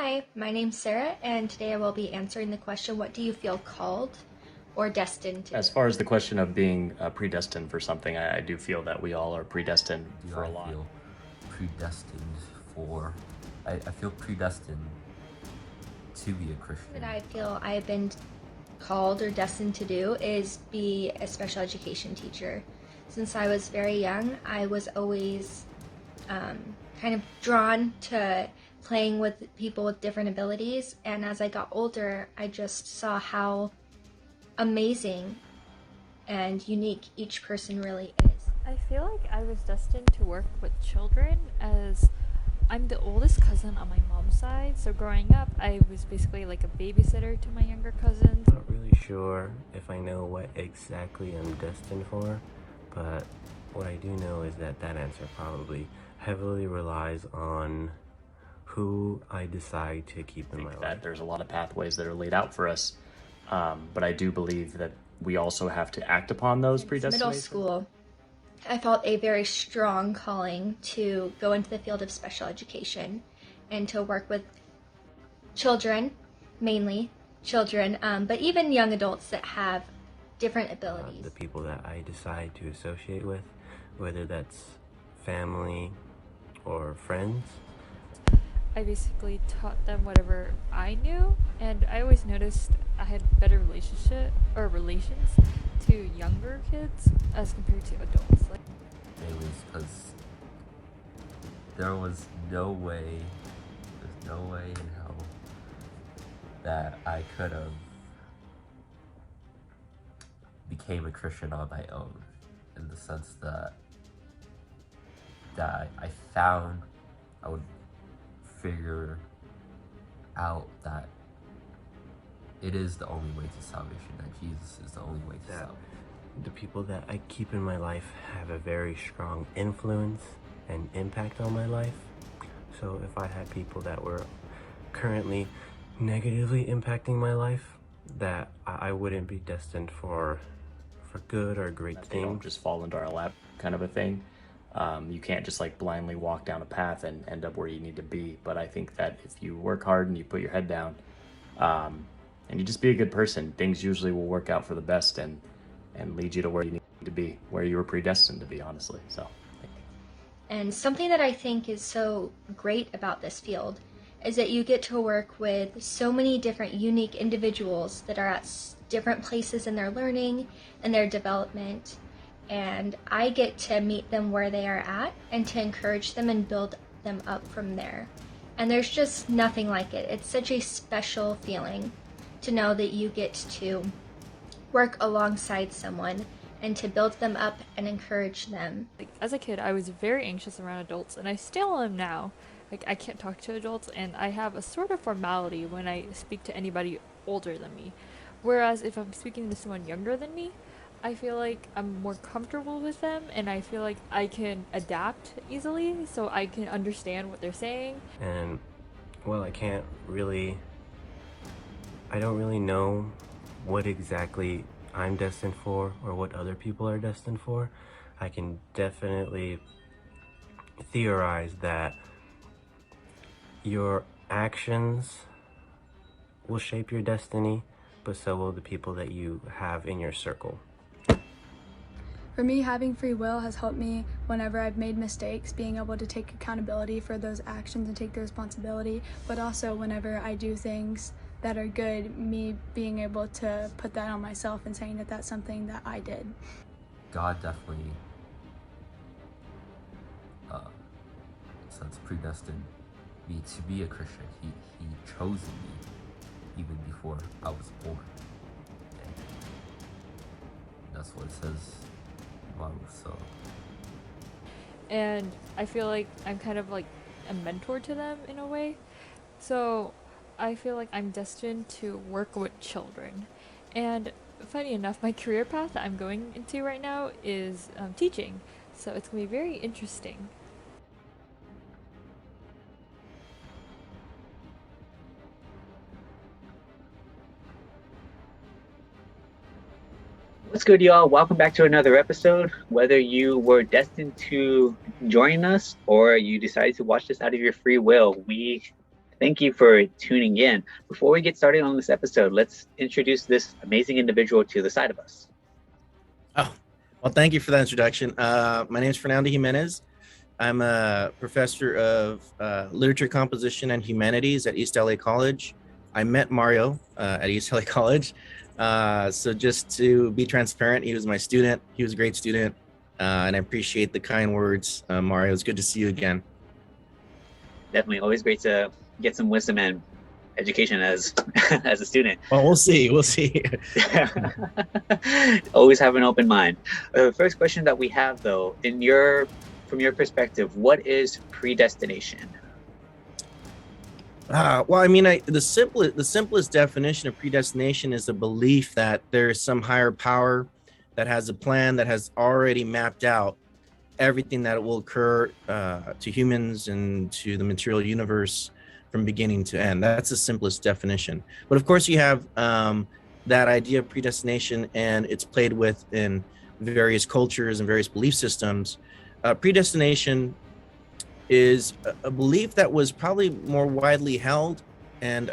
Hi, my name's Sarah, and today I will be answering the question, what do you feel called or destined to? As far as the question of being predestined for something, I do feel that we all are predestined for a lot. I feel predestined for... I feel predestined to be a Christian. What I feel I've been called or destined to do is be a special education teacher. Since I was very young, I was always kind of drawn to playing with people with different abilities, and as I got older, I just saw how amazing and unique each person really is. I feel like I was destined to work with children, as I'm the oldest cousin on my mom's side, so growing up I was basically like a babysitter to my younger cousins. I'm not really sure if I know what exactly I'm destined for, but what I do know is that answer probably heavily relies on who I decide to keep in my life. There's a lot of pathways that are laid out for us, but I do believe that we also have to act upon those predestinations. Middle school, I felt a very strong calling to go into the field of special education and to work with children, mainly children, but even young adults that have different abilities. The people that I decide to associate with, whether that's family or friends, I basically taught them whatever I knew, and I always noticed I had better relations to younger kids as compared to adults. It was because there was no way in hell that I could have became a Christian on my own, in the sense that I found I would figure out that it is the only way to salvation, that Jesus is the only way to salvation. The people that I keep in my life have a very strong influence and impact on my life. So if I had people that were currently negatively impacting my life, that I wouldn't be destined for good or great things. They don't just fall into our lap kind of a thing. You can't just like blindly walk down a path and end up where you need to be. But I think that if you work hard and you put your head down, and you just be a good person, things usually will work out for the best and lead you to where you need to be, where you were predestined to be, honestly. So, and something that I think is so great about this field is that you get to work with so many different unique individuals that are at different places in their learning and their development. And I get to meet them where they are at and to encourage them and build them up from there. And there's just nothing like it. It's such a special feeling to know that you get to work alongside someone and to build them up and encourage them. As a kid, I was very anxious around adults, and I still am now. I can't talk to adults, and I have a sort of formality when I speak to anybody older than me. Whereas if I'm speaking to someone younger than me, I feel like I'm more comfortable with them, and I feel like I can adapt easily, so I can understand what they're saying. And, well, I don't really know what exactly I'm destined for or what other people are destined for. I can definitely theorize that your actions will shape your destiny, but so will the people that you have in your circle. For me, having free will has helped me whenever I've made mistakes, being able to take accountability for those actions and take the responsibility, but also whenever I do things that are good, me being able to put that on myself and saying that that's something that I did. God definitely, since predestined me to be a Christian, he chose me even before I was born. And that's what it says. So. And I feel like I'm kind of like a mentor to them in a way. So I feel like I'm destined to work with children. And funny enough, my career path that I'm going into right now is teaching. So it's going to be very interesting. What's good, y'all? Welcome back to another episode. Whether you were destined to join us or you decided to watch this out of your free will, we Thank you for tuning in. Before we get started on this episode, let's introduce this amazing individual to the side of us. Oh, well, thank you for that introduction. My name is Fernando Jimenez. I'm a professor of literature composition and humanities at East LA College. I met Mario at East LA College. So just to be transparent, he was my student. He was a great student. And I appreciate the kind words. Mario, it's good to see you again. Definitely always great to get some wisdom and education as a student. Well, we'll see. Always have an open mind. First question that we have, though, from your perspective, what is predestination? Well, I mean, the simplest definition of predestination is the belief that there is some higher power that has a plan that has already mapped out everything that will occur to humans and to the material universe from beginning to end. That's the simplest definition. But of course, you have that idea of predestination, and it's played with in various cultures and various belief systems. Predestination is a belief that was probably more widely held and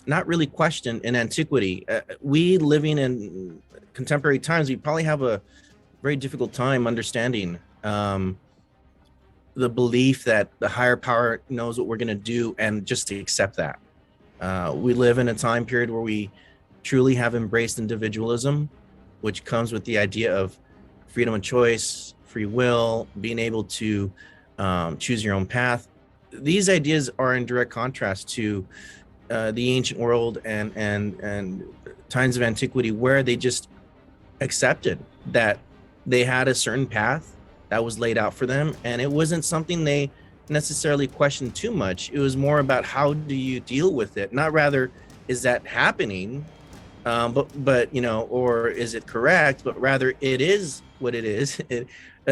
not really questioned in antiquity. We living in contemporary times, we probably have a very difficult time understanding the belief that the higher power knows what we're going to do, and just to accept that. We live in a time period where we truly have embraced individualism, which comes with the idea of freedom of choice, free will, being able to choose your own path. These ideas are in direct contrast to the ancient world and times of antiquity, where they just accepted that they had a certain path that was laid out for them, and it wasn't something they necessarily questioned too much. It was more about how do you deal with it, not rather is that happening, but you know, or is it correct, but rather it is what it is.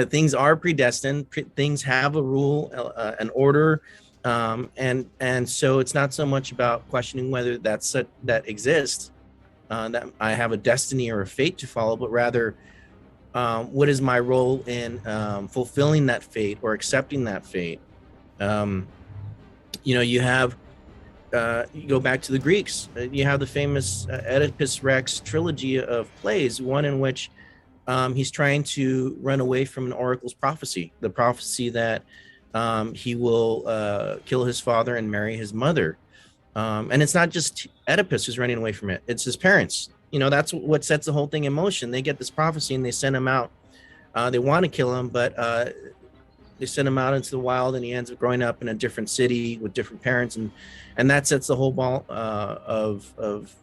Things are predestined. Things have a rule, an order, and so it's not so much about questioning whether that exists, that I have a destiny or a fate to follow, but rather what is my role in fulfilling that fate or accepting that fate. You know, you have you go back to the Greeks. You have the famous Oedipus Rex trilogy of plays, one in which he's trying to run away from an oracle's prophecy, the prophecy that he will kill his father and marry his mother. And it's not just Oedipus who's running away from it, it's his parents. You know, that's what sets the whole thing in motion. They get this prophecy and they send him out. They want to kill him, but they send him out into the wild, and he ends up growing up in a different city with different parents, and that sets the whole ball of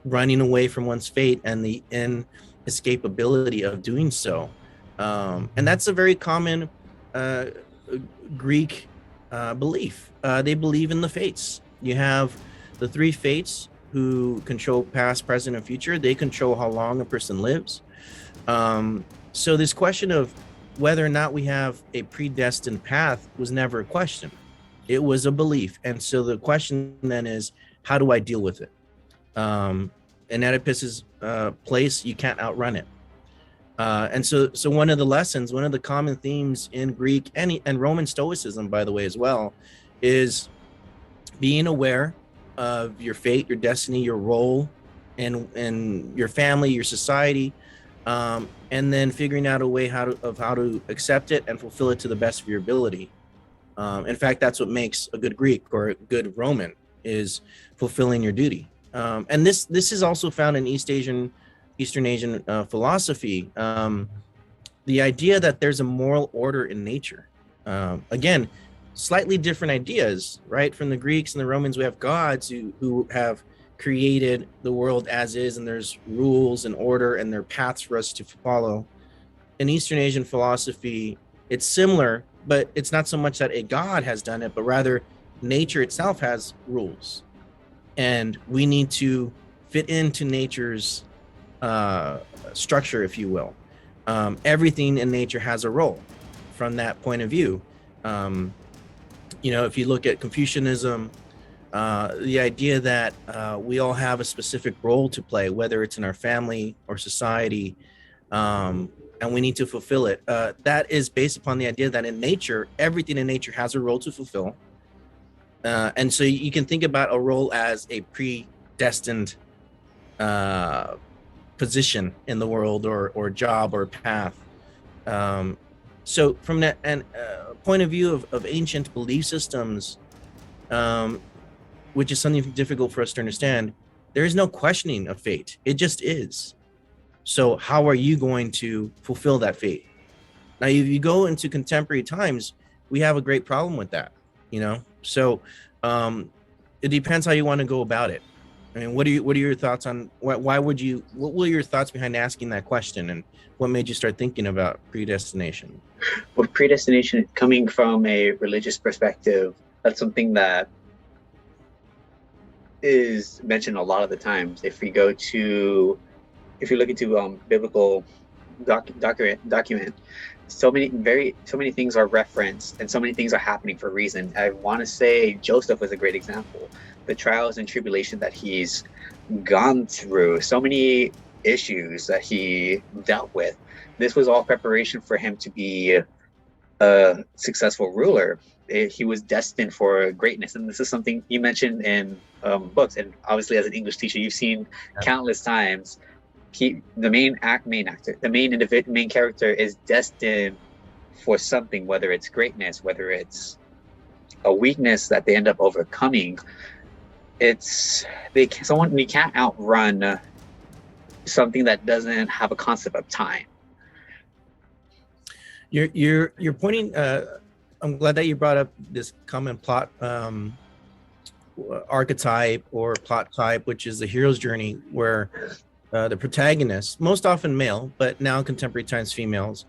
running away from one's fate and the inescapability of doing so. And that's a very common Greek belief. They believe in the fates. You have the three fates who control past, present, and future. They control how long a person lives. So this question of whether or not we have a predestined path was never a question. It was a belief. And so the question then is, how do I deal with it? In Oedipus's place, you can't outrun it. And so one of the lessons, one of the common themes in Greek and Roman Stoicism, by the way, as well, is being aware of your fate, your destiny, your role in your family, your society, and then figuring out a way how to accept it and fulfill it to the best of your ability. In fact, that's what makes a good Greek or a good Roman, is fulfilling your duty. And this is also found in Eastern Asian philosophy. The idea that there's a moral order in nature. Again, slightly different ideas, right? From the Greeks and the Romans, we have gods who have created the world as is, and there's rules and order, and there are paths for us to follow. In Eastern Asian philosophy, it's similar, but it's not so much that a god has done it, but rather nature itself has rules, and we need to fit into nature's structure, if you will. Everything in nature has a role from that point of view. You know, if you look at Confucianism, the idea that we all have a specific role to play, whether it's in our family or society, and we need to fulfill it. That is based upon the idea that in nature, everything in nature has a role to fulfill. And so you can think about a role as a predestined position in the world, or job, or path. So from that and point of view of ancient belief systems, which is something difficult for us to understand, there is no questioning of fate. It just is. So how are you going to fulfill that fate? Now, if you go into contemporary times, we have a great problem with that, So it depends how you want to go about it. I mean, what are your thoughts on what were your thoughts behind asking that question, and what made you start thinking about predestination? Well, predestination, coming from a religious perspective, that's something that is mentioned a lot of the times. If you look into biblical document, so many things are referenced, and so many things are happening for a reason. I want to say Joseph was a great example. The trials and tribulation that he's gone through, so many issues that he dealt with. This was all preparation for him to be a successful ruler. He was destined for greatness, and this is something you mentioned in books, and obviously as an English teacher, you've seen countless times. The main character is destined for something, whether it's greatness, whether it's a weakness that they end up overcoming. You can't outrun something that doesn't have a concept of time. You're pointing. I'm glad that you brought up this common plot archetype or plot type, which is the hero's journey, where the protagonist, most often male, but now in contemporary times females,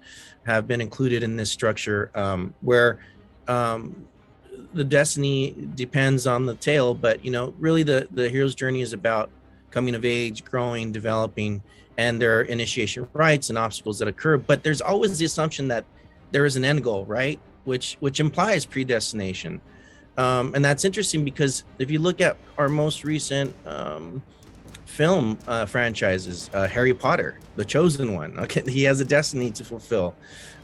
have been included in this structure, where the destiny depends on the tale, but really the hero's journey is about coming of age, growing, developing, and there are initiation rites and obstacles that occur, but there's always the assumption that there is an end goal, right? Which implies predestination. And that's interesting, because if you look at our most recent film franchises, Harry Potter, the chosen one, okay, he has a destiny to fulfill.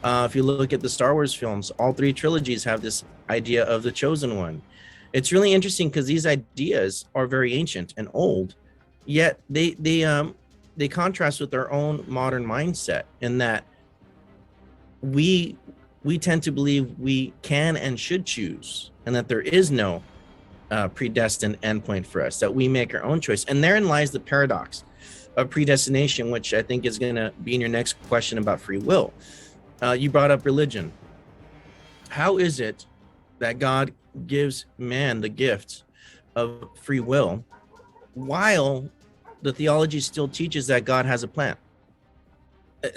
If you look at the Star Wars films, all three trilogies have this idea of the chosen one. It's really interesting because these ideas are very ancient and old, yet they contrast with our own modern mindset, in that we tend to believe we can and should choose, and that there is no predestined endpoint for us, that we make our own choice. And therein lies the paradox of predestination, which I think is going to be in your next question about free will. You brought up religion. How is it that God gives man the gift of free will, while the theology still teaches that God has a plan?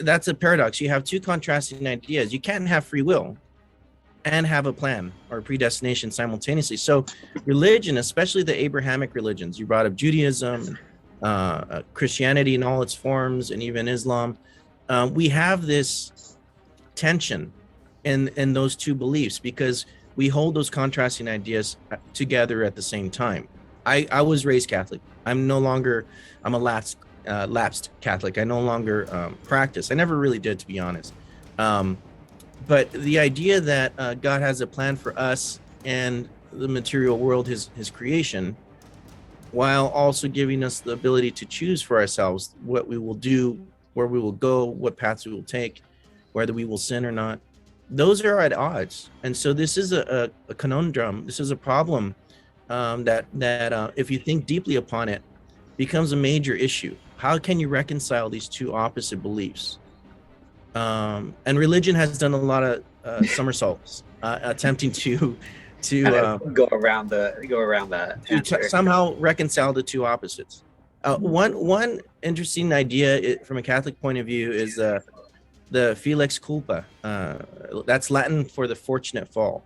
That's a paradox. You have two contrasting ideas. You can't have free will and have a plan or predestination simultaneously. So religion, especially the Abrahamic religions, you brought up Judaism, Christianity in all its forms, and even Islam, we have this tension in those two beliefs, because we hold those contrasting ideas together at the same time. I was raised Catholic. I'm a lapsed Catholic. I no longer practice. I never really did, to be honest. But the idea that God has a plan for us and the material world, his creation, while also giving us the ability to choose for ourselves what we will do, where we will go, what paths we will take, whether we will sin or not, those are at odds. And so this is a conundrum. This is a problem that if you think deeply upon it, becomes a major issue. How can you reconcile these two opposite beliefs? And religion has done a lot of somersaults, attempting to go around that, somehow reconcile the two opposites. One interesting idea from a Catholic point of view is the felix culpa. That's Latin for the fortunate fall.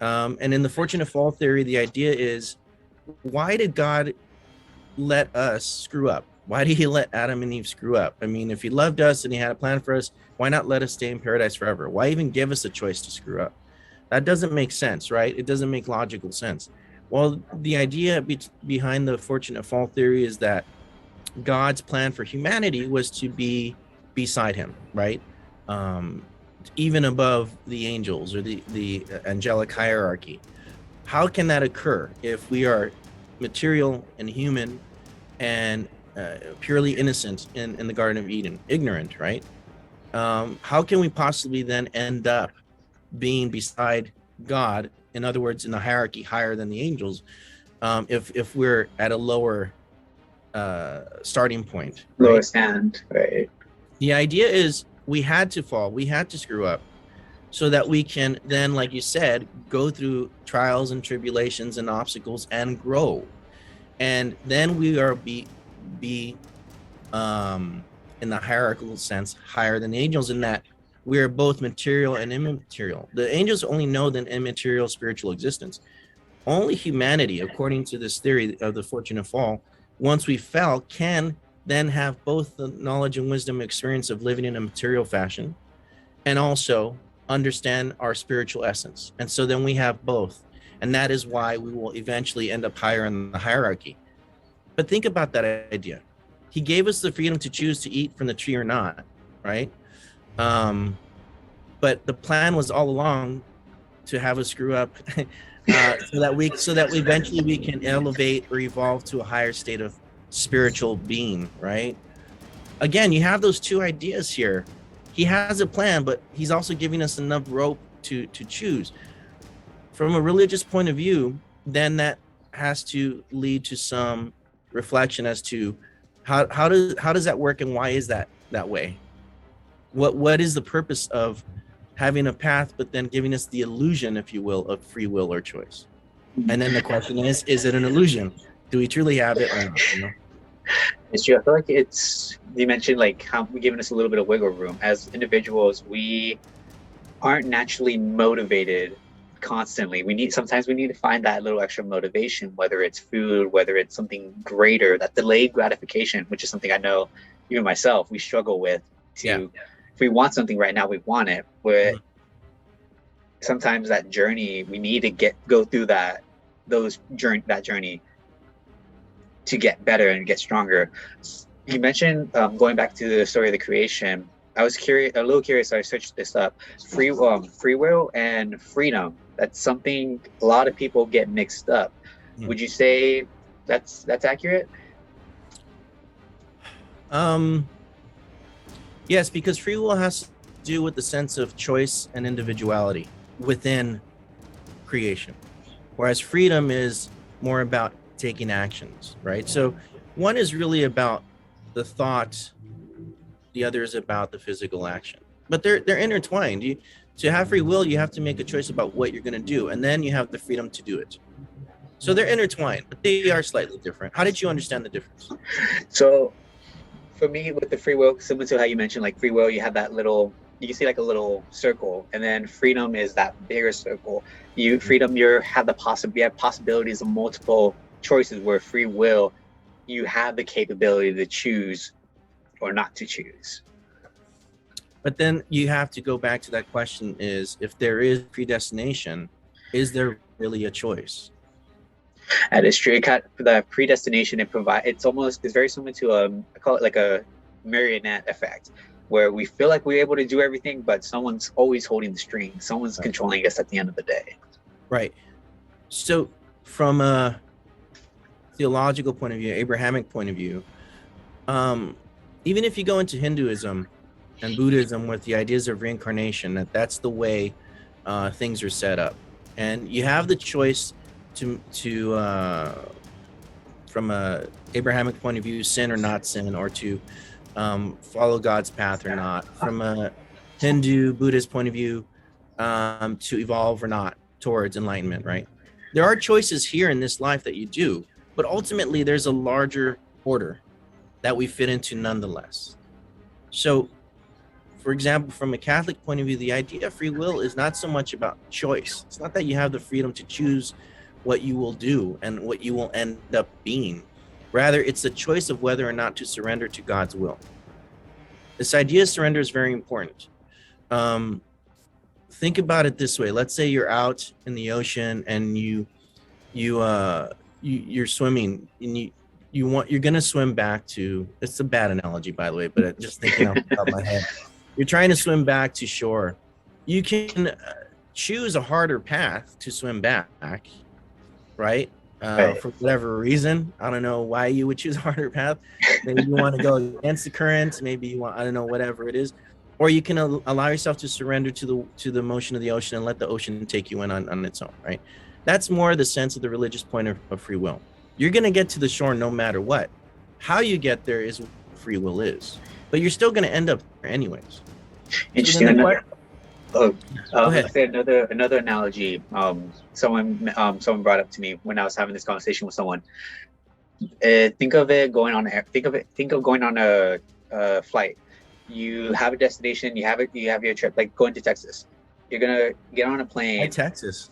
And in the fortunate fall theory, the idea is, why did God let us screw up? Why did he let Adam and Eve screw up? I mean, if he loved us and he had a plan for us, why not let us stay in paradise forever? Why even give us a choice to screw up? That doesn't make sense, right? It doesn't make logical sense. Well, the idea behind the fortunate fall theory is that God's plan for humanity was to be beside him, right? Even above the angels or the angelic hierarchy. How can that occur if we are material and human and purely innocent in the Garden of Eden, ignorant, right? How can we possibly then end up being beside God? In other words, in a hierarchy higher than the angels, if we're at a lower starting point, Lower right? stand, right? The idea is we had to fall, we had to screw up, so that we can then, like you said, go through trials and tribulations and obstacles and grow, and then we are be in the hierarchical sense higher than the angels, in that we are both material and immaterial. The angels only know the immaterial spiritual existence. Only humanity, according to this theory of the fortune of fall, once we fell, can then have both the knowledge and wisdom experience of living in a material fashion and also understand our spiritual essence. And so then we have both. And that is why we will eventually end up higher in the hierarchy. But think about that idea. He gave us the freedom to choose to eat from the tree or not, right? But the plan was all along to have us screw up so that we eventually we can elevate or evolve to a higher state of spiritual being, right? Again, you have those two ideas here. He has a plan, but he's also giving us enough rope to choose. From a religious point of view, then that has to lead to some reflection as to how does that work, and why is that way? What is the purpose of having a path, but then giving us the illusion, if you will, of free will or choice? And then the question is it an illusion? Do we truly have it or not? You know? It's true. I feel like you mentioned like how we're giving us a little bit of wiggle room. As individuals, we aren't naturally motivated constantly. Sometimes we need to find that little extra motivation, whether it's food, whether it's something greater, that delayed gratification, which is something I know even myself, we struggle with if we want something right now, we want it. But sometimes that journey, we need to go through that journey to get better and get stronger. You mentioned going back to the story of the creation. I was a little curious. So I searched this up. Free will and freedom. That's something a lot of people get mixed up. Would you say that's accurate? Yes, because free will has to do with the sense of choice and individuality within creation, whereas freedom is more about taking actions, right? So one is really about the thought, the other is about the physical action, but they're intertwined. To have free will, you have to make a choice about what you're going to do, and then you have the freedom to do it. So they're intertwined, but they are slightly different. How did you understand the difference? So for me, with the free will, similar to how you mentioned, like free will, you have that little, you can see like a little circle, and then freedom is that bigger circle. You have possibilities of multiple choices, where free will, you have the capability to choose or not to choose. But then you have to go back to that question: is if there is predestination, is there really a choice? That is true. The predestination it's very similar to I call it like a marionette effect, where we feel like we're able to do everything, but someone's always holding the strings. Someone's controlling us at the end of the day. Right. So from a theological point of view, Abrahamic point of view, even if you go into Hinduism and Buddhism with the ideas of reincarnation, that's the way things are set up, and you have the choice to from a Abrahamic point of view, sin or not sin, or to follow God's path or not. From a Hindu Buddhist point of view, to evolve or not towards enlightenment, right? There are choices here in this life that you do, but ultimately there's a larger order that we fit into nonetheless. So, for example, from a Catholic point of view, the idea of free will is not so much about choice. It's not that you have the freedom to choose what you will do and what you will end up being. Rather, it's the choice of whether or not to surrender to God's will. This idea of surrender is very important. Think about it this way. Let's say you're out in the ocean and you're swimming, and you're gonna swim back to. It's a bad analogy, by the way, but just thinking off the top of my head. You're trying to swim back to shore. You can choose a harder path to swim back, right? Right. For whatever reason, I don't know why you would choose a harder path. Maybe you want to go against the current. Maybe you want, I don't know, whatever it is. Or you can allow yourself to surrender to the motion of the ocean and let the ocean take you in on its own, right? That's more the sense of the religious point of free will. You're going to get to the shore no matter what. How you get there is what free will is, but you're still going to end up there anyways. Interesting. So Oh, go ahead. let's say another analogy. Someone brought up to me when I was having this conversation with someone. Think of going on a flight. You have a destination. You have your trip, like going to Texas. You're gonna get on a plane. Why Texas?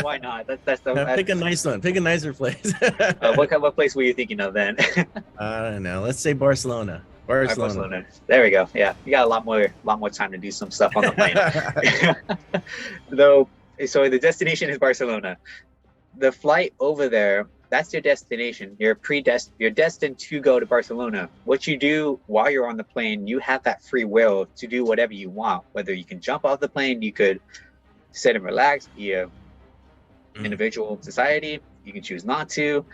Why not? Pick a nice one. Pick a nicer place. What place were you thinking of then? I don't know. Let's say Barcelona. Barcelona. There we go. Yeah, you got a lot more time to do some stuff on the plane. Though, so the destination is Barcelona. The flight over there, that's your destination. You're destined to go to Barcelona. What you do while you're on the plane, you have that free will to do whatever you want. Whether you can jump off the plane, you could sit and relax, be a individual society. You can choose not to.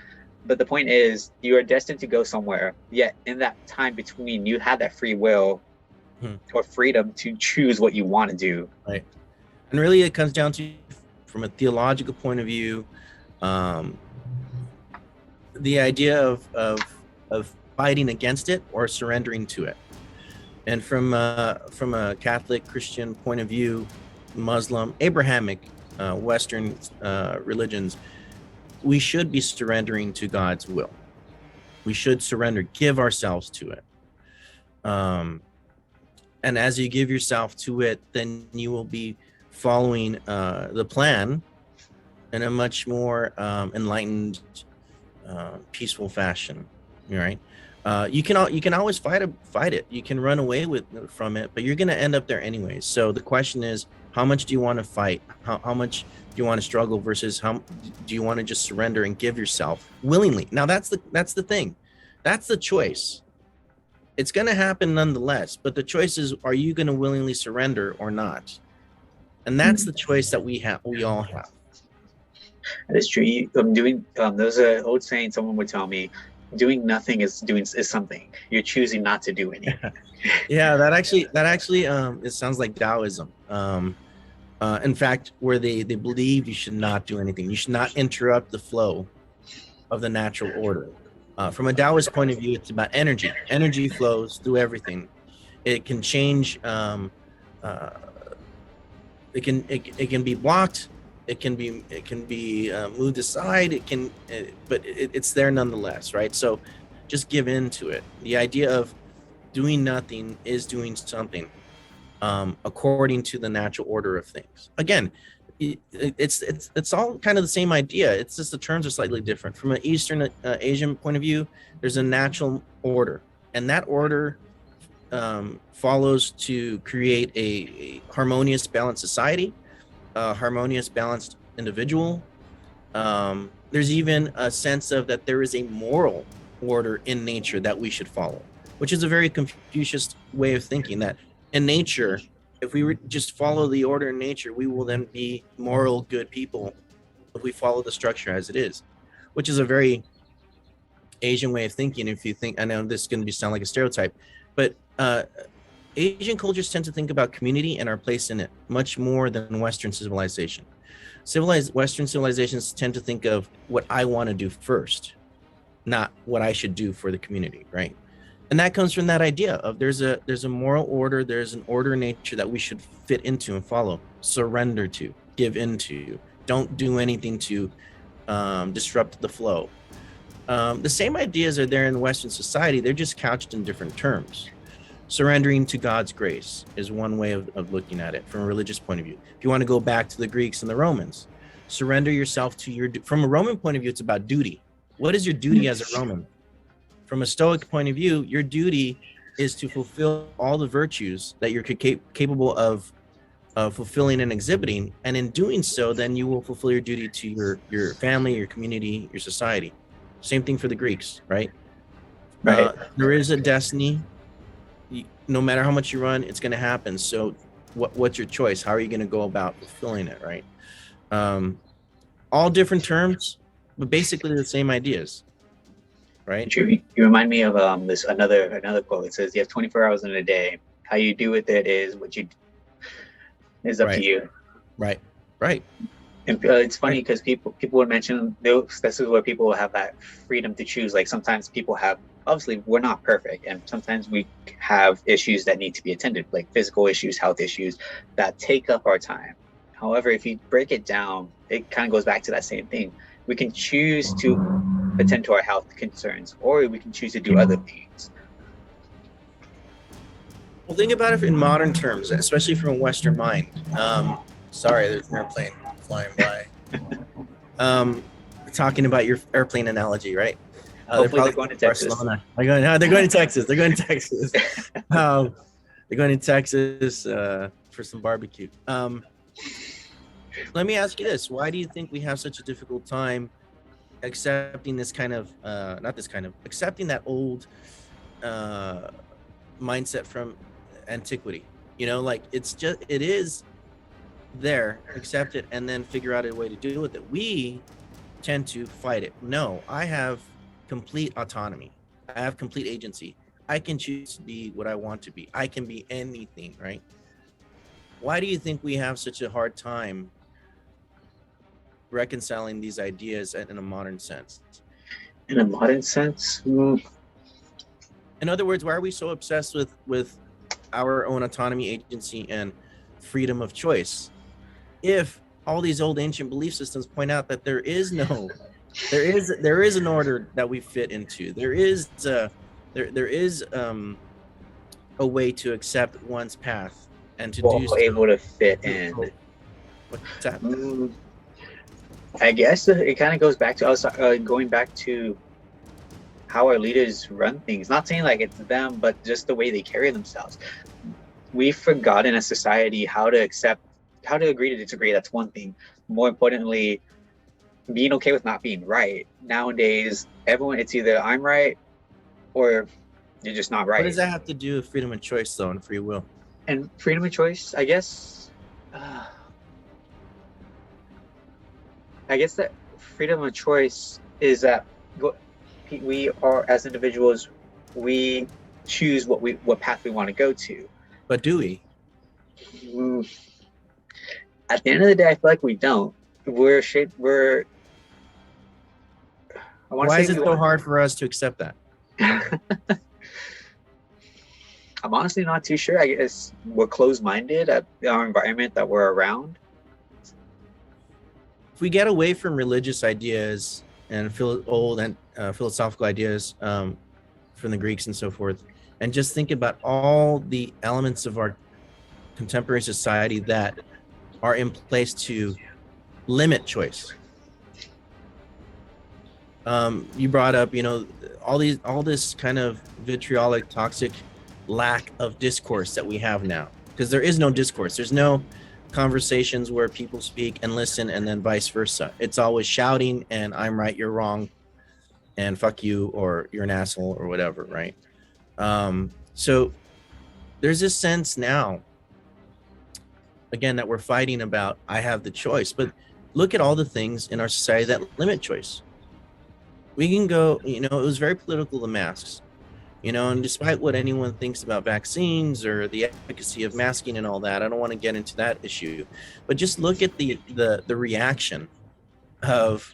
But the point is, you are destined to go somewhere. Yet in that time between, you have that free will or freedom to choose what you want to do. Right. And really, it comes down to, from a theological point of view, the idea of fighting against it or surrendering to it. And from a Catholic Christian point of view, Muslim, Abrahamic, Western religions, we should be surrendering to God's will. We should surrender, give ourselves to it. And as you give yourself to it, then you will be following the plan in a much more enlightened, peaceful fashion. Right? You can always fight it. You can run away from it, but you're going to end up there anyways. So the question is, how much do you want to fight? How much do you want to struggle versus how do you want to just surrender and give yourself willingly? Now that's the thing. That's the choice. It's going to happen nonetheless, but the choice is, are you going to willingly surrender or not? And that's the choice that we all have. That is true. There's an old saying someone would tell me, doing nothing is something. You're choosing not to do anything. Yeah, that actually it sounds like Taoism. In fact, where they believe you should not do anything. You should not interrupt the flow of the natural order. From a Taoist point of view, it's about energy. Energy flows through everything. It can change. It can be blocked. It can be moved aside. But it's there nonetheless, right? So just give in to it. The idea of doing nothing is doing something. According to the natural order of things. Again, it's all kind of the same idea. It's just the terms are slightly different. From an Eastern Asian point of view, there's a natural order, and that order follows to create a harmonious, balanced society, a harmonious, balanced individual. There's even a sense of that there is a moral order in nature that we should follow, which is a very Confucius way of thinking, that in nature, if we just follow the order in nature, we will then be moral, good people if we follow the structure as it is, which is a very Asian way of thinking. If you think, I know this is going to sound like a stereotype, but Asian cultures tend to think about community and our place in it much more than Western civilization. Western civilizations tend to think of what I want to do first, not what I should do for the community, right? And that comes from that idea of there's a moral order, there's an order in nature that we should fit into and follow, surrender to, give into. Don't do anything to disrupt the flow. The same ideas are there in Western society, they're just couched in different terms. Surrendering to God's grace is one way of looking at it from a religious point of view. If you want to go back to the Greeks and the Romans, surrender yourself to from a Roman point of view, it's about duty. What is your duty as a Roman? From a Stoic point of view, your duty is to fulfill all the virtues that you're capable of fulfilling and exhibiting. And in doing so, then you will fulfill your duty to your family, your community, your society. Same thing for the Greeks, right? Right. There is a destiny. No matter how much you run, it's going to happen. So what's your choice? How are you going to go about fulfilling it, right? All different terms, but basically the same ideas, right? You remind me of this another quote. It says, "You have 24 hours in a day. How you do with it is up to Right. you." Right. Right. And it's funny Right. because people would mention this is where people will have that freedom to choose. Like sometimes people have, obviously we're not perfect, and sometimes we have issues that need to be attended, like physical issues, health issues that take up our time. However, if you break it down, it kind of goes back to that same thing. We can choose to attend to our health concerns, or we can choose to do other things. Well, think about it in modern terms, especially from a Western mind. Sorry, there's an airplane flying by. Talking about your airplane analogy, right? Hopefully they're going to Texas. Barcelona. They're going to Texas. They're going to Texas. They're going to Texas for some barbecue. Let me ask you this: why do you think we have such a difficult time accepting this kind of, accepting that old mindset from antiquity? You know, like it is there, accept it, and then figure out a way to deal with it. We tend to fight it. No, I have complete autonomy. I have complete agency. I can choose to be what I want to be. I can be anything, right? Why do you think we have such a hard time reconciling these ideas in a modern sense? In a modern sense? In other words, why are we so obsessed with our own autonomy, agency, and freedom of choice? If all these old ancient belief systems point out that there is an order that we fit into. There is a way to accept one's path and to do so. Able to fit in. What's that? I guess it kind of goes back to us going back to how our leaders run things. Not saying like it's them, but just the way they carry themselves. We've forgotten as society how to agree to disagree. That's one thing. More importantly, being okay with not being right. Nowadays, everyone, it's either I'm right or you're just not right. What does that have to do with freedom of choice, though, and free will? And freedom of choice, I guess that freedom of choice is that we are, as individuals, we choose what path we want to go to. But do we? At the end of the day, I feel like we don't. Why is it so hard for us to accept that? I'm honestly not too sure. I guess we're closed-minded at our environment that we're around. If we get away from religious ideas and old and philosophical ideas from the Greeks and so forth, and just think about all the elements of our contemporary society that are in place to limit choice. You brought up, all this kind of vitriolic, toxic lack of discourse that we have now, because there is no discourse. There's no conversations where people speak and listen, and then vice versa. It's always shouting and I'm right, you're wrong, and fuck you, or you're an asshole, or whatever, right? So there's this sense now, again, that we're fighting about I have the choice, but look at all the things in our society that limit choice. We can go, it was very political, the masks, and despite what anyone thinks about vaccines or the efficacy of masking and all that, I don't want to get into that issue, but just look at the reaction of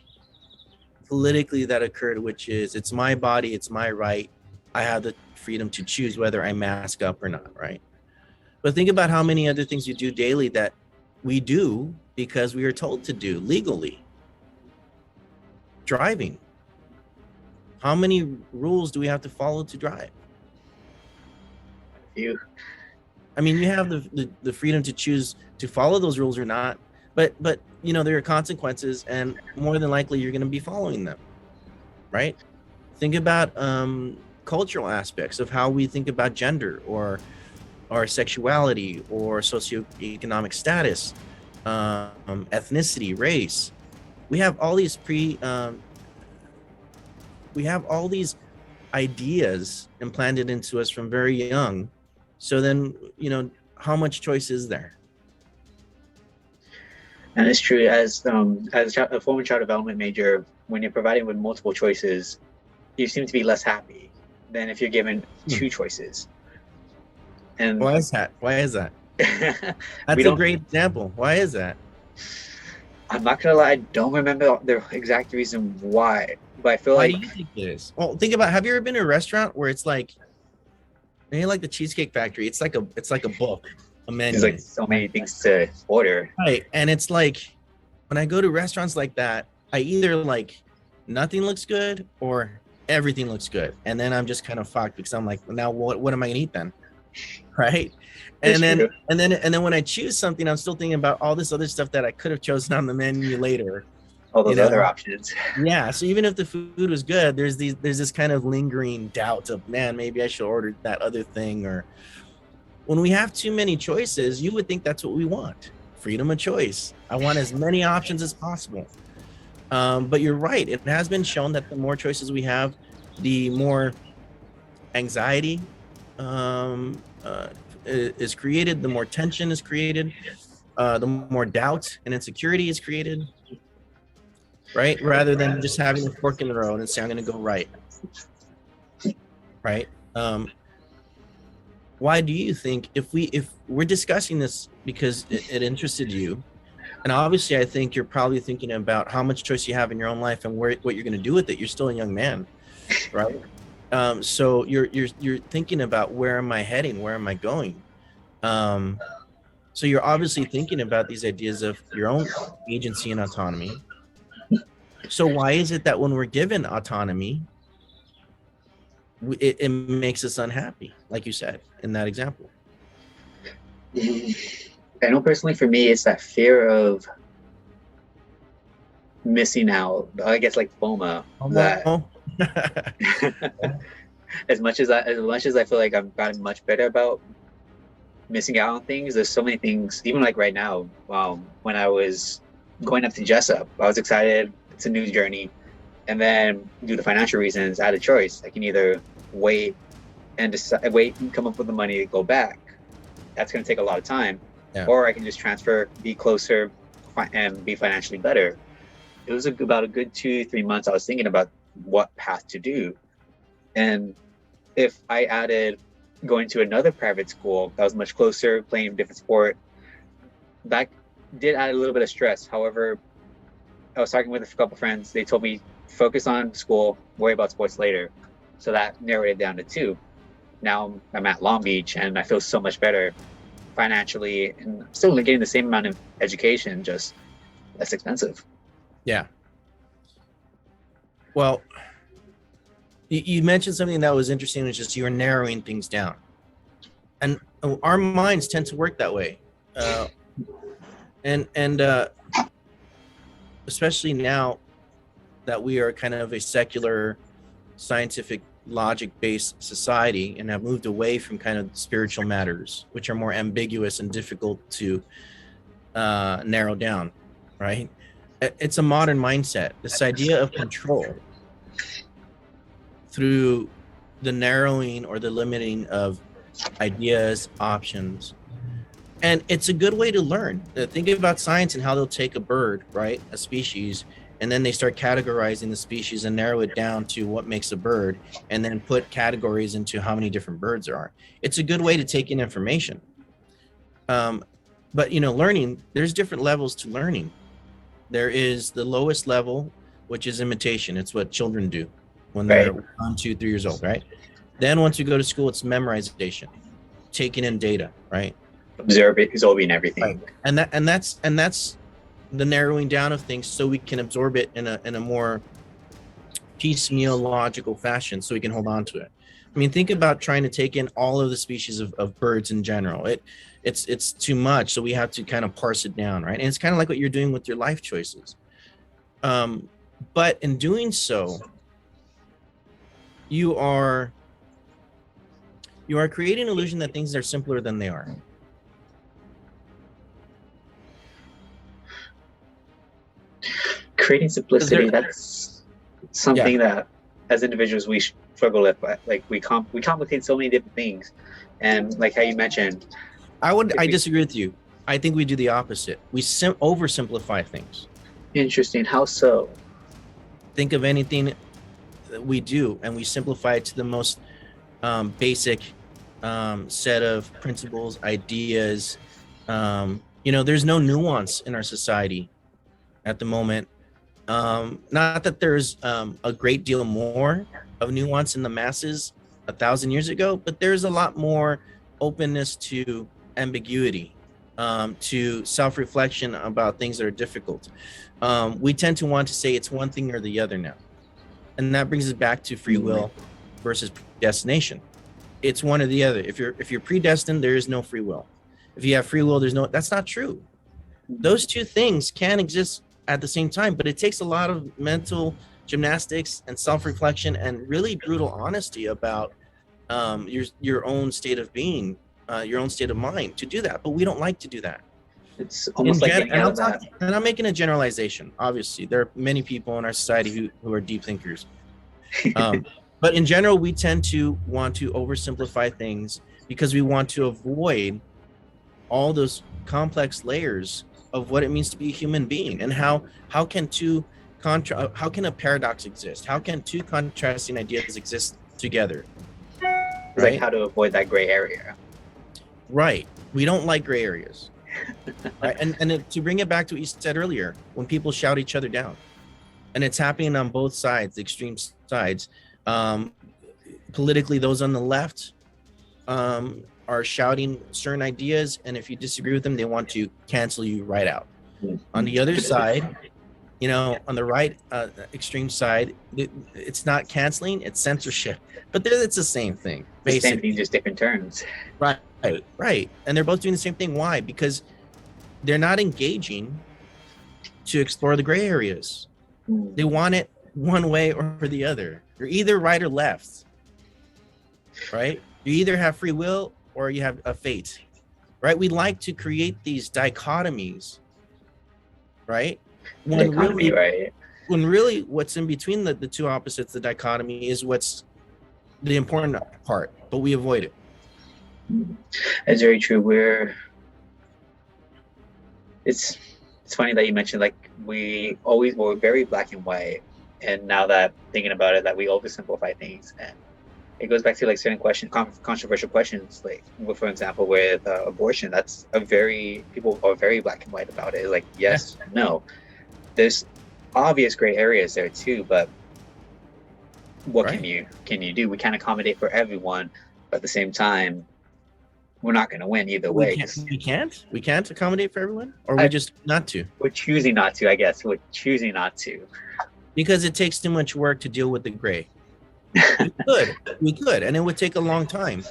politically that occurred, which is it's my body, it's my right. I have the freedom to choose whether I mask up or not, right? But think about how many other things you do daily that we do because we are told to do legally. Driving. How many rules do we have to follow to drive? You. I mean, you have the freedom to choose to follow those rules or not, but there are consequences, and more than likely you're going to be following them, right? Think about cultural aspects of how we think about gender or sexuality or socioeconomic status, ethnicity, race. We have all these ideas implanted into us from very young. So then, how much choice is there? And it's true as a former child development major, when you're provided with multiple choices, you seem to be less happy than if you're given two choices. And Why is that? Why is that? we That's a don't. great example. Why is that? I'm not gonna lie, I don't remember the exact reason why, but I feel Why like do you think it is? Well, think about, have you ever been to a restaurant where it's like, maybe like the Cheesecake Factory, it's like a book, a menu. there's like so many things to order. Right. And it's like when I go to restaurants like that, I either like nothing looks good or everything looks good. And then I'm just kind of fucked because I'm like, now what am I gonna eat then? Right. It's And then true. and then when I choose something, I'm still thinking about all this other stuff that I could have chosen on the menu later. All those You know? other options. Yeah. So even if the food was good, there's this kind of lingering doubt of, man, maybe I should order that other thing. Or when we have too many choices, you would think that's what we want. Freedom of choice. I want as many options as possible. But you're right. It has been shown that the more choices we have, the more anxiety is created, the more tension is created, the more doubt and insecurity is created, right? Rather than just having a fork in the road and say, I'm going to go right. Right? Why do you think, if we're discussing this because it interested you, and obviously I think you're probably thinking about how much choice you have in your own life and what you're going to do with it. You're still a young man, right? So you're thinking about, where am I heading? Where am I going? So you're obviously thinking about these ideas of your own agency and autonomy. So why is it that when we're given autonomy, it makes us unhappy, like you said in that example? I know personally for me, it's that fear of missing out. I guess like FOMO. That as much as I feel like I've gotten much better about missing out on things, there's so many things. Even like right now, when I was going up to Jessup, I was excited. It's a new journey, and then due to financial reasons, I had a choice. I can either wait and come up with the money to go back. That's going to take a lot of time, or I can just transfer, be closer, and be financially better. It was about a good 2-3 months I was thinking about what path to do. And if I added going to another private school that was much closer, playing a different sport, that did add a little bit of stress. However, I was talking with a couple friends. They told me, focus on school, worry about sports later. So that narrowed it down to 2. Now I'm at Long Beach and I feel so much better financially, and I'm still getting the same amount of education, just less expensive. Yeah. Well, you mentioned something that was interesting, which is you're narrowing things down. And our minds tend to work that way. And especially now that we are kind of a secular, scientific, logic-based society and have moved away from kind of spiritual matters, which are more ambiguous and difficult to narrow down, right? It's a modern mindset. This idea of control through the narrowing or the limiting of ideas, options. And it's a good way to learn. Think about science and how they'll take a bird, right, a species, and then they start categorizing the species and narrow it down to what makes a bird, and then put categories into how many different birds there are. It's a good way to take in information. But, learning, there's different levels to learning. There is the lowest level, which is imitation. It's what children do when they're 1, 2, 3 years old, right? Then once you go to school, it's memorization, taking in data, right? Absorbing everything. Right. And that's the narrowing down of things, so we can absorb it in a more piecemeal, logical fashion, so we can hold on to it. I mean, think about trying to take in all of the species of birds in general. It's too much, so we have to kind of parse it down, right? And it's kind of like what you're doing with your life choices. But in doing so, you are creating an illusion that things are simpler than they are. Creating simplicity, that's something that as individuals we struggle with. Like we complicate so many different things, and like how you mentioned, I disagree with you. I think we do the opposite. We oversimplify things. Interesting. How so? Think of anything that we do, and we simplify it to the most basic set of principles, ideas. There's no nuance in our society at the moment. Not that there's a great deal more of nuance in the masses 1,000 years ago, but there's a lot more openness to ambiguity, to self-reflection about things that are difficult. We tend to want to say it's one thing or the other now. And that brings us back to free will versus predestination. It's one or the other. If you're predestined, there is no free will. If you have free will, that's not true. Those two things can exist at the same time, but it takes a lot of mental gymnastics and self-reflection and really brutal honesty about your own state of being, your own state of mind to do that. But we don't like to do that. It's almost like getting out of that. And I'm making a generalization. Obviously, there are many people in our society who are deep thinkers. But in general, we tend to want to oversimplify things because we want to avoid all those complex layers of what it means to be a human being, and how can a paradox exist? How can two contrasting ideas exist together? Right? Like how to avoid that gray area. Right. We don't like gray areas. Right? And to bring it back to what you said earlier, when people shout each other down, and it's happening on both sides, the extreme sides. Politically, those on the left are shouting certain ideas, and if you disagree with them, they want to cancel you right out. On the other side, on the right extreme side, it's not canceling, it's censorship. But it's the same thing, basically. Same thing, just different terms. Right. And they're both doing the same thing. Why? Because they're not engaging to explore the gray areas. They want it one way or the other. You're either right or left, right? You either have free will or you have a fate, right? We like to create these dichotomies, right? When really what's in between the two opposites, the dichotomy, is what's the important part, but we avoid it. That's very true. It's funny that you mentioned, like, we always were very black and white, and now that thinking about it, that we oversimplify things, and it goes back to like certain controversial questions, like for example with abortion. That's people are very black and white about it. Like yes, no. There's obvious gray areas there too, but what can you do? We can't accommodate for everyone, but at the same time, we're not going to win either way. We can't accommodate for everyone, or we just not to. We're choosing not to, I guess. We're choosing not to. Because it takes too much work to deal with the gray. We could, and it would take a long time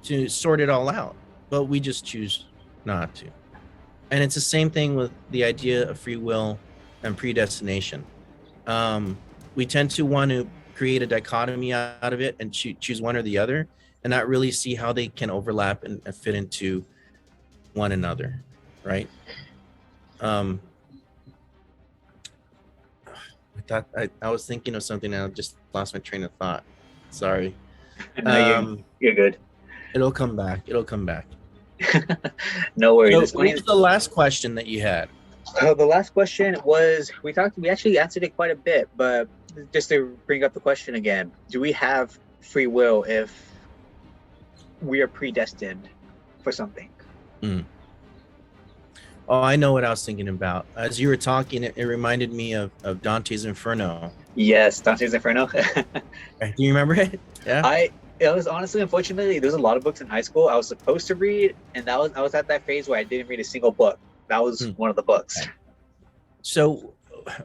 to sort it all out, but we just choose not to. And it's the same thing with the idea of free will and predestination. We tend to want to create a dichotomy out of it and choose one or the other, and not really see how they can overlap and fit into one another, right? I was thinking of something and I just lost my train of thought. Sorry. No, you're good. It'll come back. No worries. So what was the last question that you had? The last question was, we actually answered it quite a bit, but just to bring up the question again, do we have free will if we are predestined for something? Oh, I know what I was thinking about. As you were talking, it reminded me of Dante's Inferno. Yes, Dante's Inferno. Do you remember it? Yeah. It was honestly, unfortunately, there was a lot of books in high school I was supposed to read, and I was at that phase where I didn't read a single book. That was one of the books. So,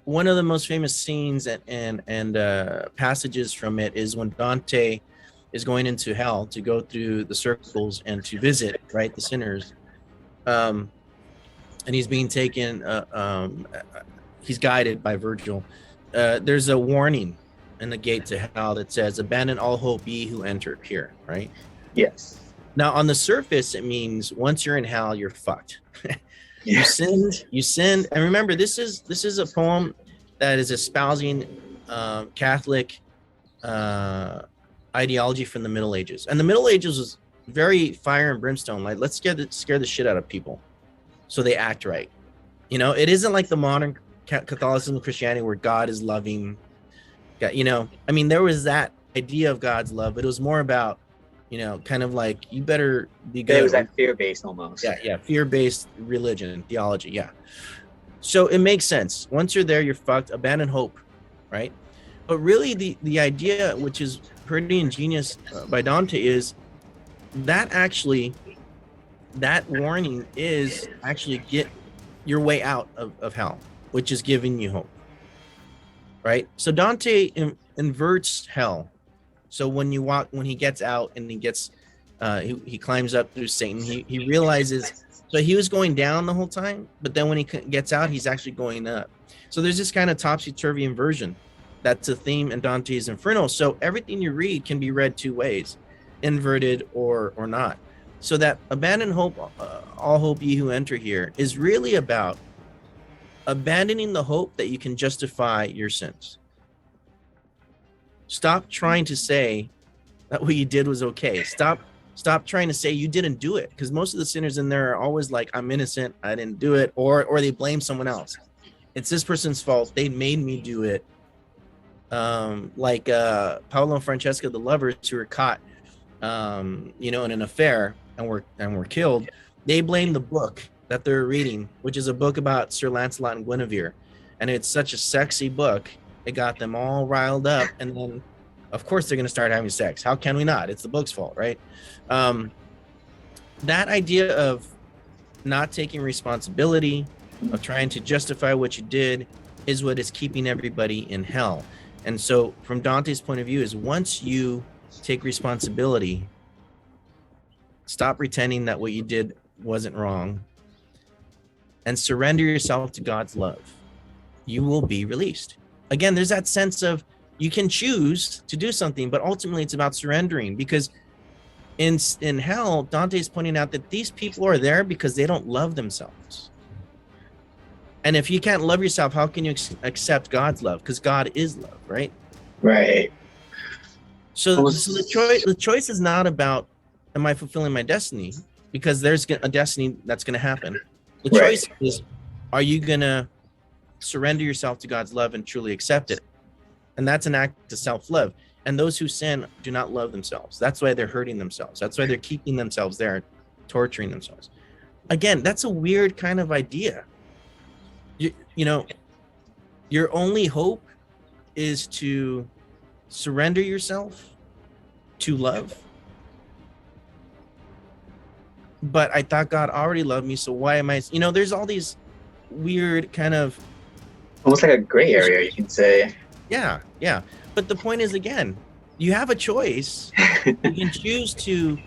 one of the most famous scenes and passages from it is when Dante is going into hell to go through the circles and to visit, right, the sinners. And he's being taken, he's guided by Virgil. There's a warning in the gate to hell that says, abandon all hope, ye who enter here, right? Yes. Now, on the surface, it means once you're in hell, you're fucked. You sinned. And remember, this is a poem that is espousing Catholic ideology from the Middle Ages. And the Middle Ages was very fire and brimstone. Like, let's scare the shit out of people. so they act right. You know, it isn't like the modern Catholicism and Christianity where God is loving. You know, I mean, there was that idea of God's love, but it was more about, you know, kind of like you better be good. It was that fear-based almost. Yeah, fear-based religion and theology. Yeah. So it makes sense. Once you're there, you're fucked. Abandon hope, right? But really, the idea, which is pretty ingenious by Dante, is that actually that warning is actually get your way out of hell, which is giving you hope, right? So Dante inverts hell. So when he gets out and he gets he climbs up through Satan, he realizes, so he was going down the whole time, but then when he gets out, he's actually going up. So there's this kind of topsy-turvy inversion. That's a theme in Dante's Inferno. So everything you read can be read two ways, inverted or not. So that abandon hope, all hope ye who enter here, is really about abandoning the hope that you can justify your sins. Stop trying to say that what you did was okay. Stop trying to say you didn't do it, because most of the sinners in there are always like, I'm innocent, I didn't do it, or they blame someone else. It's this person's fault, they made me do it. Like Paolo and Francesca, the lovers who were caught you know, in an affair and were killed. They blame the book that they're reading, which is a book about Sir Launcelot and Guinevere, and it's such a sexy book. It got them all riled up, and then of course they're going to start having sex. How can we not? It's the book's fault, right? That idea of not taking responsibility, of trying to justify what you did, is what is keeping everybody in hell. And so from Dante's point of view is, once you take responsibility, stop pretending that what you did wasn't wrong, and surrender yourself to God's love, you will be released. Again, there's that sense of you can choose to do something, but ultimately it's about surrendering, because in hell, Dante's pointing out that these people are there because they don't love themselves. And if you can't love yourself, how can you accept God's love? Because God is love, right? Right. So the choice is not about, am I fulfilling my destiny? Because there's a destiny that's going to happen. The choice is, are you going to surrender yourself to God's love and truly accept it? And that's an act of self-love. And those who sin do not love themselves. That's why they're hurting themselves. That's why they're keeping themselves there, torturing themselves. Again, that's a weird kind of idea. You know, your only hope is to surrender yourself to love. But I thought God already loved me, so why am I, you know, there's all these weird kind of, almost like a gray area, you can say. Yeah. But the point is, again, you have a choice. You can choose to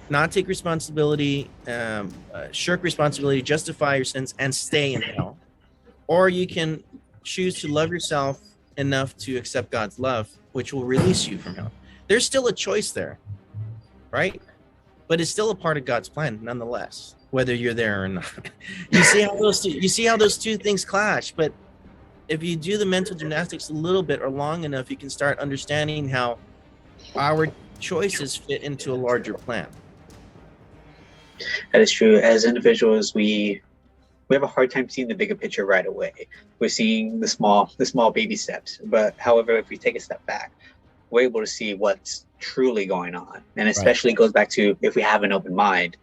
not take responsibility, shirk responsibility, justify your sins, and stay in hell. Or you can choose to love yourself enough to accept God's love, which will release you from hell. There's still a choice there, right? But it's still a part of God's plan, nonetheless, whether you're there or not. You see how those two things clash. But if you do the mental gymnastics a little bit or long enough, you can start understanding how our choices fit into a larger plan. That is true. As individuals, we have a hard time seeing the bigger picture right away. We're seeing the small baby steps. But however, if we take a step back, we're able to see what's truly going on. And especially goes back to, if we have an open mind,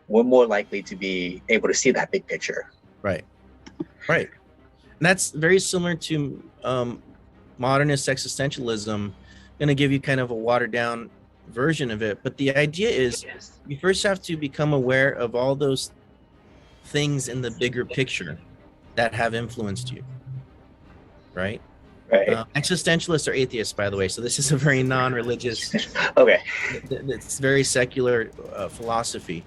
we're more likely to be able to see that big picture. Right. And that's very similar to modernist existentialism. I'm going to give you kind of a watered down version of it. But the idea is, you first have to become aware of all those things in the bigger picture that have influenced you, right? Existentialists are atheists, by the way, so this is a very non-religious, it's very secular philosophy.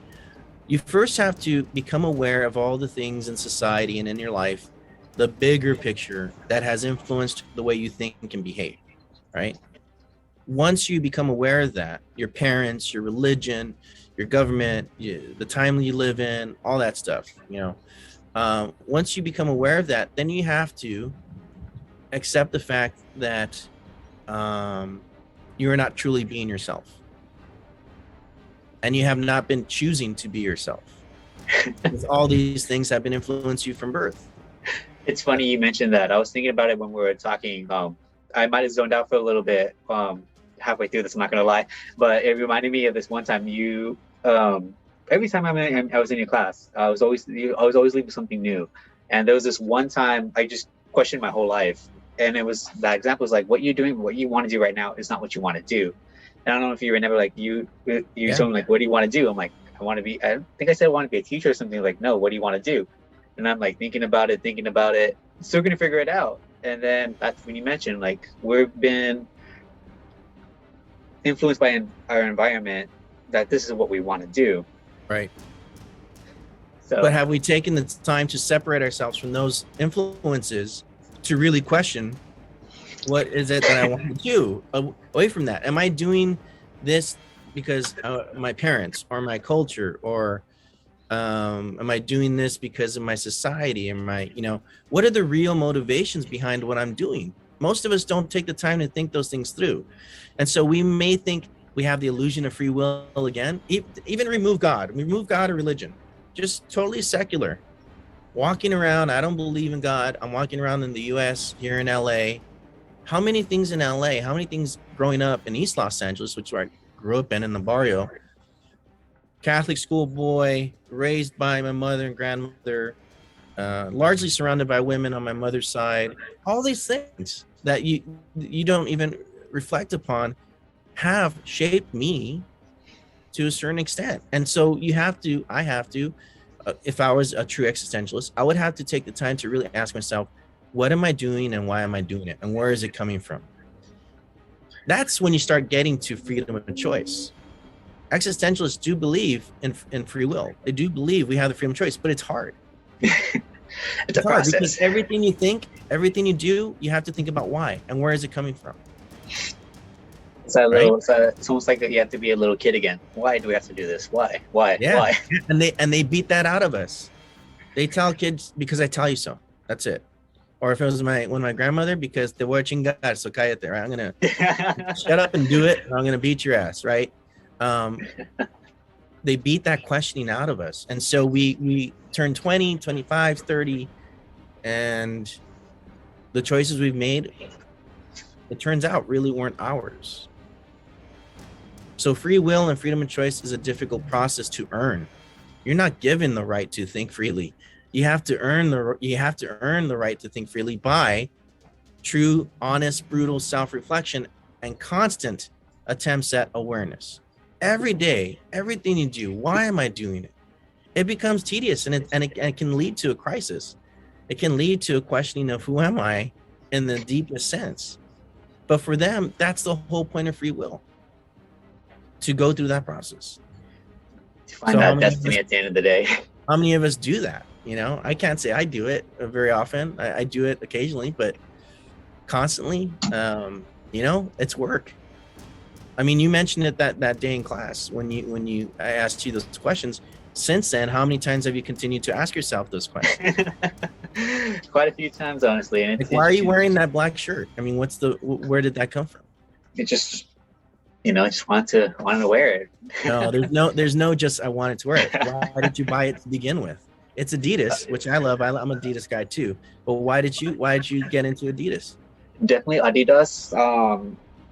You first have to become aware of all the things in society and in your life, the bigger picture that has influenced the way you think and behave, right? Once you become aware of that, your parents, your religion, your government, the time you live in, all that stuff, you know, once you become aware of that, then you have to accept the fact that you are not truly being yourself, and you have not been choosing to be yourself. Because all these things have been influenced you from birth. It's funny you mentioned that. I was thinking about it when we were talking. I might have zoned out for a little bit halfway through this. I'm not gonna lie, but it reminded me of this one time you. Every time I was in your class, I was always leaving something new, and there was this one time I just questioned my whole life, and it was that example was like, what you're doing, what you want to do right now is not what you want to do. And I don't know if you remember, like you told me like, what do you want to do? I'm like, I want to be. I think I said I want to be a teacher or something. Like, no, what do you want to do? And I'm like thinking about it, still gonna figure it out. And then that's when you mentioned like we've been influenced by our environment that this is what we want to do. Right. So, but have we taken the time to separate ourselves from those influences to really question what is it that I want to do away from that? Am I doing this because my parents or my culture, or am I doing this because of my society? What are the real motivations behind what I'm doing? Most of us don't take the time to think those things through. And so we may think we have the illusion of free will again. Even remove God or religion, just totally secular. Walking around, I don't believe in God. I'm walking around in the US, here in LA. How many things in LA, how many things growing up in East Los Angeles, which I grew up in the barrio, Catholic school boy, raised by my mother and grandmother, largely surrounded by women on my mother's side. All these things that you don't even reflect upon have shaped me to a certain extent. And so I have to, if I was a true existentialist, I would have to take the time to really ask myself, what am I doing and why am I doing it? And where is it coming from? That's when you start getting to freedom of choice. Existentialists do believe in free will. They do believe we have the freedom of choice, but it's hard. it's a hard process. Because everything you think, everything you do, you have to think about why and where is it coming from. It's almost like you have to be a little kid again. Why do we have to do this? Why? Yeah. Why? And they beat that out of us. They tell kids because I tell you so. That's it. Or if it was my grandmother, because te voy a chingar, so cállate, right? I'm gonna shut up and do it, or I'm gonna beat your ass, right? They beat that questioning out of us. And so we turn 20, 25, 30, and the choices we've made, it turns out, really weren't ours. So free will and freedom of choice is a difficult process to earn. You're not given the right to think freely. You have to earn the right to think freely by true, honest, brutal self-reflection and constant attempts at awareness. Every day, everything you do, why am I doing it? It becomes tedious, and it can lead to a crisis. It can lead to a questioning of who am I in the deepest sense. But for them, that's the whole point of free will, to go through that process. To find that destiny at the end of the day. How many of us do that? I can't say I do it very often. I do it occasionally, but constantly, it's work. I mean, you mentioned it that day in class when I asked you those questions. Since then, how many times have you continued to ask yourself those questions? Quite a few times, honestly. And why are you wearing that black shirt? I mean, where did that come from? It just, I just wanted to wear it. No, there's no just I wanted to wear it. Why did you buy it to begin with? It's Adidas, which I love. I'm an Adidas guy too. But why did you get into Adidas? Definitely Adidas.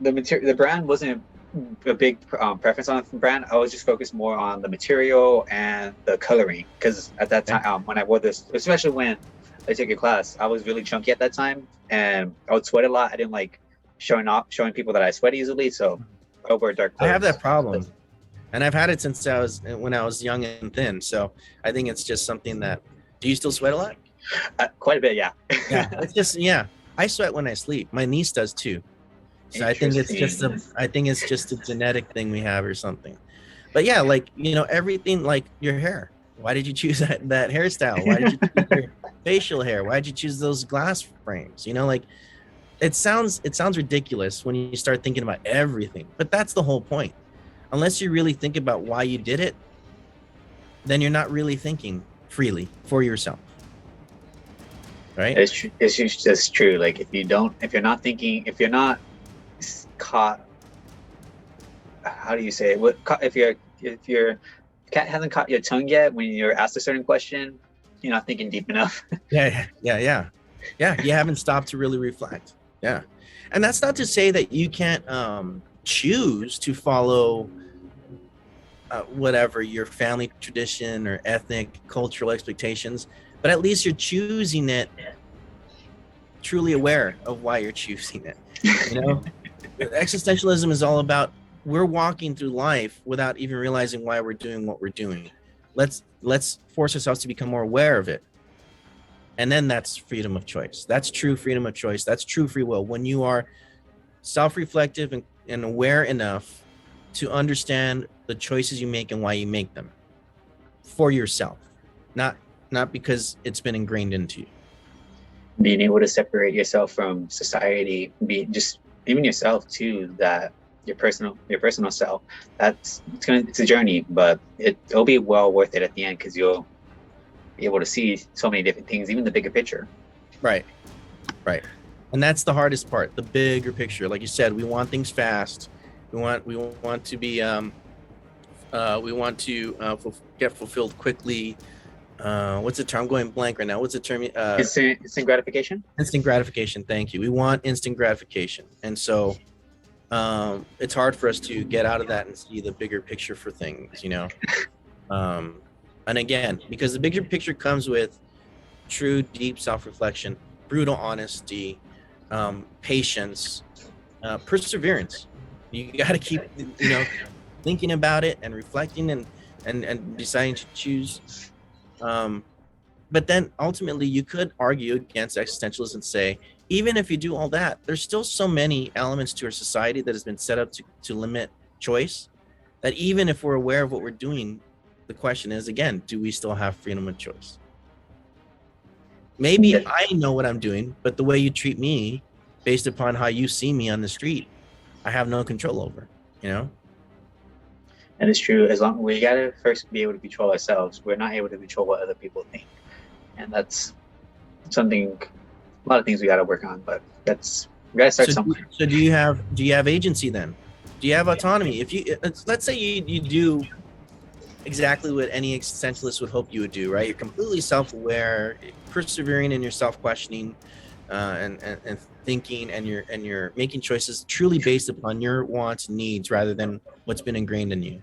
The brand wasn't a big preference on the brand. I was just focused more on the material and the coloring, because at that time when I wore this, especially when I took a class, I was really chunky at that time and I would sweat a lot. I didn't like showing people that I sweat easily, so I would wear dark clothes. I have that problem, and I've had it since when I was young and thin. So I think it's just something that. Do you still sweat a lot? Quite a bit, yeah. Yeah, it's just I sweat when I sleep. My niece does too. So I think it's just a genetic thing we have or something. But yeah, everything, like your hair. Why did you choose that hairstyle? Why did you choose your facial hair? Why did you choose those glass frames? It sounds ridiculous when you start thinking about everything, but that's the whole point. Unless you really think about why you did it, then you're not really thinking freely for yourself. Right? It's true. Like if you're not caught, how do you say it? If you're cat hasn't caught your tongue yet when you're asked a certain question, you're not thinking deep enough. Yeah. You haven't stopped to really reflect. Yeah. And that's not to say that you can't choose to follow whatever your family tradition or ethnic cultural expectations, but at least you're choosing it truly aware of why you're choosing it. You know, existentialism is all about we're walking through life without even realizing why we're doing what we're doing. Let's force ourselves to become more aware of it. And then that's freedom of choice. That's true freedom of choice. That's true free will. When you are self-reflective and aware enough to understand the choices you make and why you make them for yourself, not because it's been ingrained into you. Being able to separate yourself from society, be just even yourself too, that your personal self, it's a journey, but it'll be well worth it at the end, because you'll be able to see so many different things, even the bigger picture. Right. And that's the hardest part, the bigger picture. Like you said, we want things fast. We want to be get fulfilled quickly. What's the term? I'm going blank right now. What's the term? Instant gratification. Instant gratification. Thank you. We want instant gratification, and so it's hard for us to get out of that and see the bigger picture for things. You know, and again, because the bigger picture comes with true, deep self-reflection, brutal honesty, patience, perseverance. You got to keep, thinking about it and reflecting and deciding to choose. But then ultimately you could argue against existentialism and say, even if you do all that, there's still so many elements to our society that has been set up to limit choice, that even if we're aware of what we're doing, the question is, again, do we still have freedom of choice? Maybe I know what I'm doing, but the way you treat me based upon how you see me on the street, I have no control over, And it's true. As long we gotta first be able to control ourselves. We're not able to control what other people think, and that's something. A lot of things we gotta work on, but we gotta start somewhere. So do you have agency then? Do you have autonomy? If you let's say you do exactly what any existentialist would hope you would do, right? You're completely self-aware, persevering in your self-questioning, and thinking, and you're making choices truly based upon your wants and needs rather than what's been ingrained in you.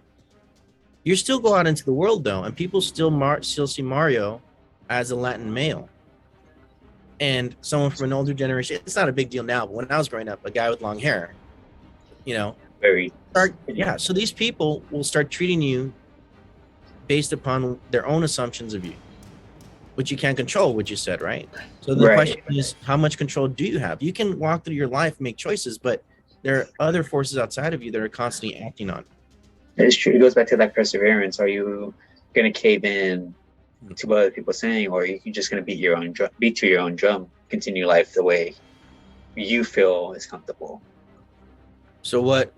You still go out into the world though, and people still see Mario as a Latin male, and someone from an older generation. It's not a big deal now, but when I was growing up, a guy with long hair, very So these people will start treating you based upon their own assumptions of you, which you can't control, what you said, right? So the question is, how much control do you have? You can walk through your life and make choices, but there are other forces outside of you that are constantly acting on. It's true. It goes back to that perseverance. Are you going to cave in to what other people are saying, or are you just going to beat to your own drum, continue life the way you feel is comfortable? So what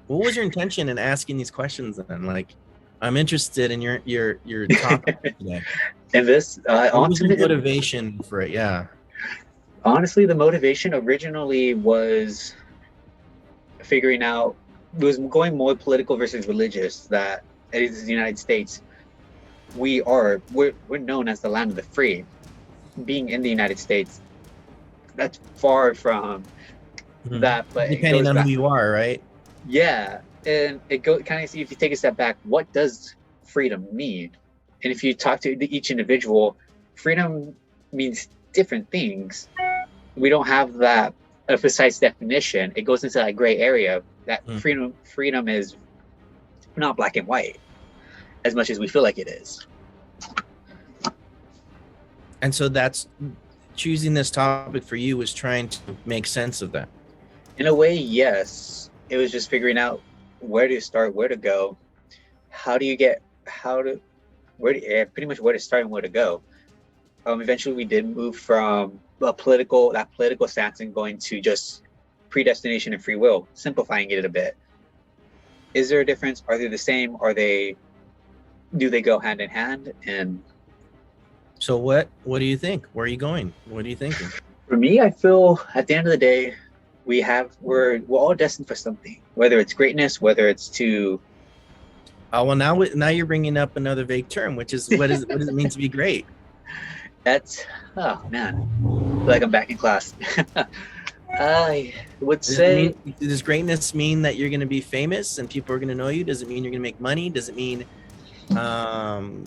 was your intention in asking these questions then? Like, I'm interested in your topic today. And this, what was the motivation for it? Yeah. Honestly, the motivation originally was figuring out, it was going more political versus religious, that in the United States, we're known as the land of the free. Being in the United States, that's far from that, but depending on who you are, right? Yeah. And it kind of, if you take a step back, what does freedom mean? And if you talk to each individual, freedom means different things. We don't have that a precise definition. It goes into that gray area. That freedom is not black and white as much as we feel like it is. And so that's choosing this topic for you was trying to make sense of that. In a way, yes. It was just figuring out where to start, where to go, pretty much where to start and where to go. Eventually we did move from that political stance and going to just predestination and free will, simplifying it a bit. Is there a difference? Are they the same? Do they go hand in hand? And so what do you think? Where are you going? What are you thinking? For me, I feel at the end of the day, we're all destined for something, whether it's greatness, whether it's to Oh well, now you're bringing up another vague term, which is what does it mean to be great? That's, oh man, I feel like I'm back in class. I would Does it say mean, does greatness mean that you're going to be famous and people are going to know you? Does it mean you're going to make money? Does it mean you're going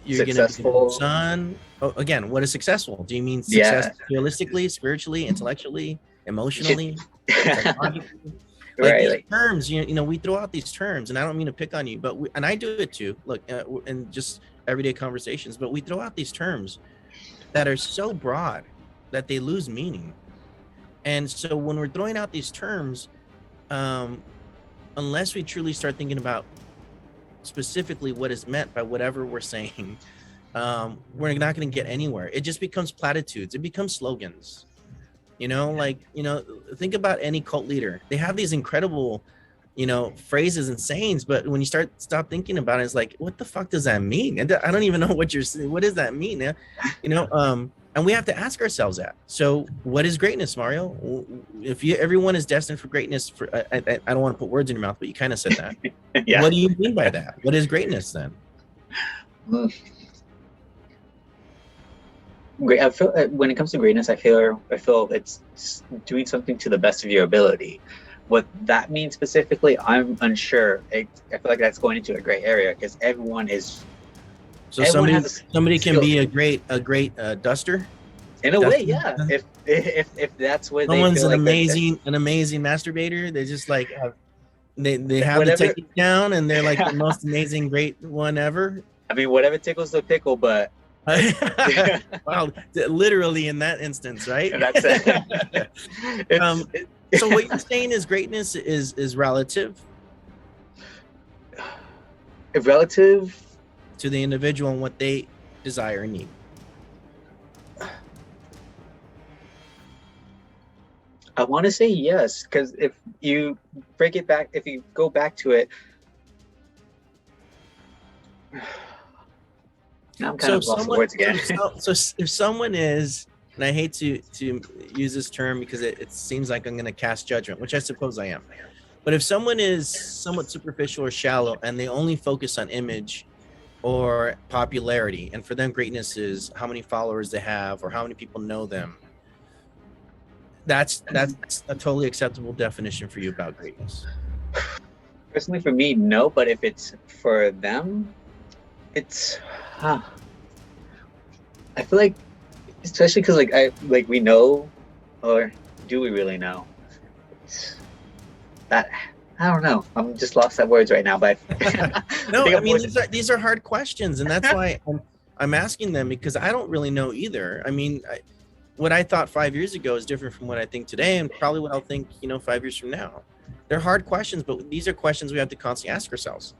to be a successful. son? Oh, again, what is successful? Do you mean success Yeah. realistically, spiritually, intellectually, emotionally, Right. psychologically? Like these Like, terms, you know, we throw out these terms, and I don't mean to pick on you, but and I do it too. Look, in just everyday conversations, but we throw out these terms that are so broad that they lose meaning. And so when we're throwing out these terms, unless we truly start thinking about specifically what is meant by whatever we're saying, we're not going to get anywhere. It just becomes platitudes. It becomes slogans. You know, like, you know, think about any cult leader. They have these incredible, you know, phrases and sayings, but when you stop thinking about it, it's like, what the fuck does that mean? And I don't even know what you're saying. What does that mean? You know, and we have to ask ourselves that. So, what is greatness, Mario? If everyone is destined for greatness, I don't want to put words in your mouth, but you kind of said that. yeah. What do you mean by that? What is greatness then? Great. I feel when it comes to greatness, I feel it's doing something to the best of your ability. What that means specifically, I'm unsure. I feel like that's going into a gray area because everyone is. So everyone somebody can skill. be a great duster. In a way, yeah. If that's where Someone's they feel like an amazing masturbator. They're just like they have whatever. the technique down, and they're like the most amazing great one ever. I mean, whatever tickles the pickle, but wow, literally in that instance, right? that's it. So what you're saying is greatness is relative relative to the individual and what they desire and need. I want to say yes, because if you break it back, if you go back to it, now I'm kind of lost for words again. So if someone is, and I hate to use this term because it seems like I'm going to cast judgment, which I suppose I am. But if someone is somewhat superficial or shallow and they only focus on image or popularity, and for them greatness is how many followers they have or how many people know them, that's a totally acceptable definition for you about greatness. Personally, for me, no. But if it's for them, it's. I feel like, especially because like we know, or do we really know? That I don't know. I'm just lost at words right now. But no, I mean these are hard questions, and that's why I'm asking them, because I don't really know either. I mean, what I thought 5 years ago is different from what I think today, and probably what I'll think 5 years from now. They're hard questions, but these are questions we have to constantly ask ourselves.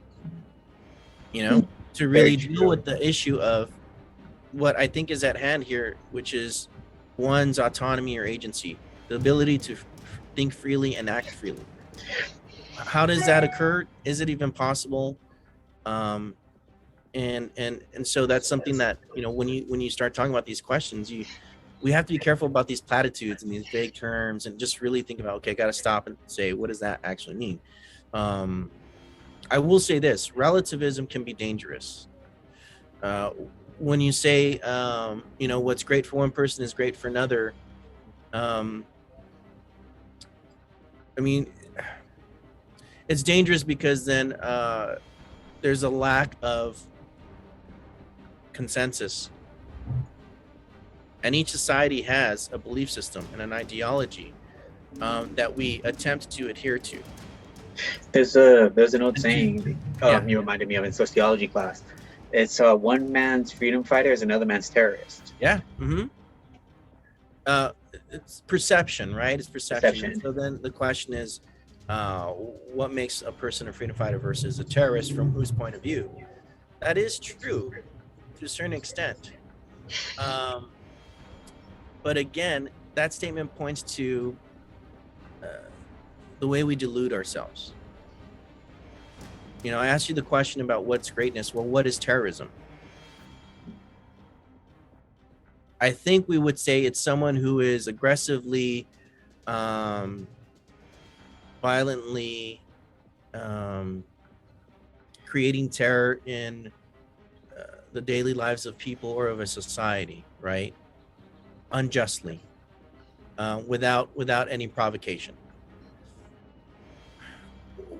To really deal with the issue of what I think is at hand here, which is one's autonomy or agency, the ability to think freely and act freely. How does that occur? Is it even possible? And so that's something that when you start talking about these questions, we have to be careful about these platitudes and these vague terms, and just really think about, okay, I got to stop and say, what does that actually mean? I will say this: relativism can be dangerous. When you say, what's great for one person is great for another, I mean, it's dangerous because then there's a lack of consensus. And each society has a belief system and an ideology that we attempt to adhere to. There's an old saying you reminded me of in sociology class. It's one man's freedom fighter is another man's terrorist. Yeah. Mm-hmm. It's perception, right? It's perception. So then the question is, what makes a person a freedom fighter versus a terrorist from whose point of view? That is true to a certain extent. But again, that statement points to the way we delude ourselves. I asked you the question about what's greatness. Well, what is terrorism? I think we would say it's someone who is aggressively, violently creating terror in the daily lives of people or of a society, right? Unjustly, without any provocation.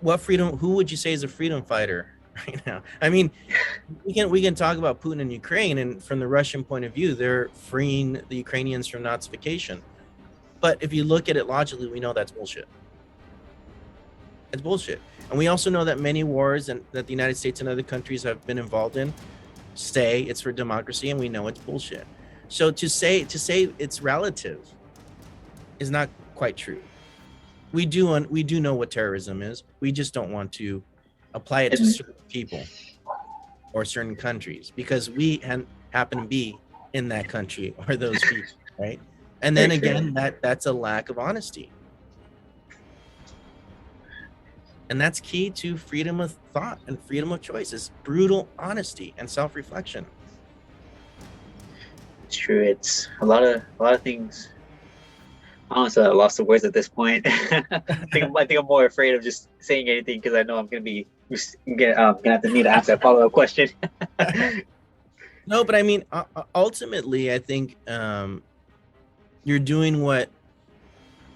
What freedom? Who would you say is a freedom fighter right now? I mean, we can talk about Putin and Ukraine, and from the Russian point of view, they're freeing the Ukrainians from Nazification. But if you look at it logically, we know that's bullshit. It's bullshit. And we also know that many wars and that the United States and other countries have been involved in say it's for democracy, and we know it's bullshit. So to say it's relative is not quite true. We do know what terrorism is. We just don't want to apply it to certain people or certain countries because we happen to be in that country or those people, right? And then again, that's a lack of honesty. And that's key to freedom of thought and freedom of choice is brutal honesty and self-reflection. It's true. It's a lot of things. Honestly, I lost the words at this point. I think I'm more afraid of just saying anything because I know I'm gonna have to need to ask that follow-up question. No, but I mean, ultimately, I think you're doing what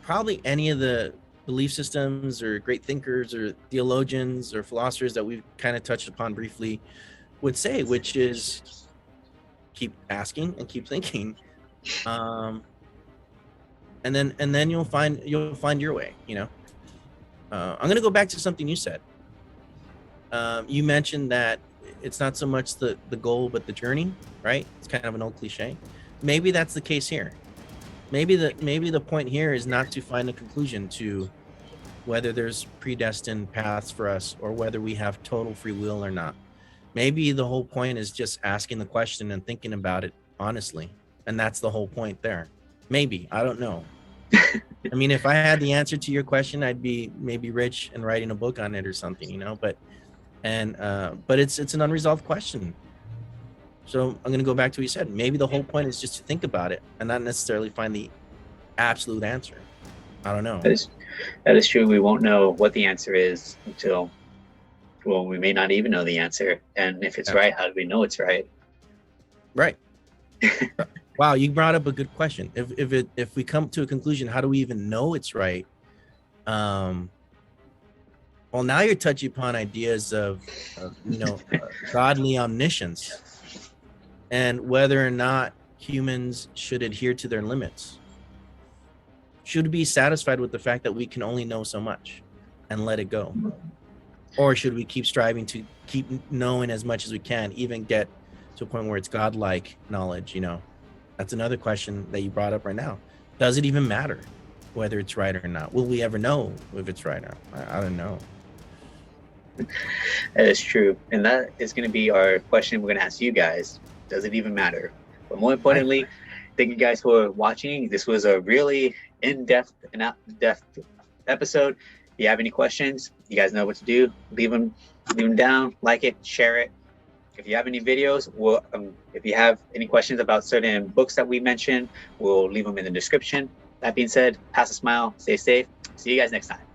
probably any of the belief systems or great thinkers or theologians or philosophers that we've kind of touched upon briefly would say, which is keep asking and keep thinking, and then you'll find your way. You know, I'm gonna go back to something you said. You mentioned that it's not so much the goal but the journey, right? It's kind of an old cliche. Maybe that's the case here. Maybe the point here is not to find a conclusion to whether there's predestined paths for us or whether we have total free will or not. Maybe the whole point is just asking the question and thinking about it honestly. And that's the whole point there. Maybe, I don't know. I mean, if I had the answer to your question, I'd be maybe rich and writing a book on it or something, you know, but it's an unresolved question. So I'm going to go back to what you said. Maybe the whole point is just to think about it and not necessarily find the absolute answer. I don't know. That is true. We won't know what the answer is until, well, we may not even know the answer. And if it's right, how do we know it's right? Right. Wow, you brought up a good question. If we come to a conclusion, how do we even know it's right? Well, now you're touching upon ideas of godly omniscience and whether or not humans should adhere to their limits. Should be satisfied with the fact that we can only know so much and let it go? Or should we keep striving to keep knowing as much as we can, even get to a point where it's godlike knowledge, you know? That's another question that you brought up right now. Does it even matter whether it's right or not? Will we ever know if it's right or not? I don't know. That is true. And that is going to be our question we're going to ask you guys. Does it even matter? But more importantly, thank you guys for watching. This was a really in-depth and out-depth episode. If you have any questions, you guys know what to do. Leave them down, like it, share it. If you have any videos, if you have any questions about certain books that we mentioned, we'll leave them in the description. That being said, pass a smile, stay safe. See you guys next time.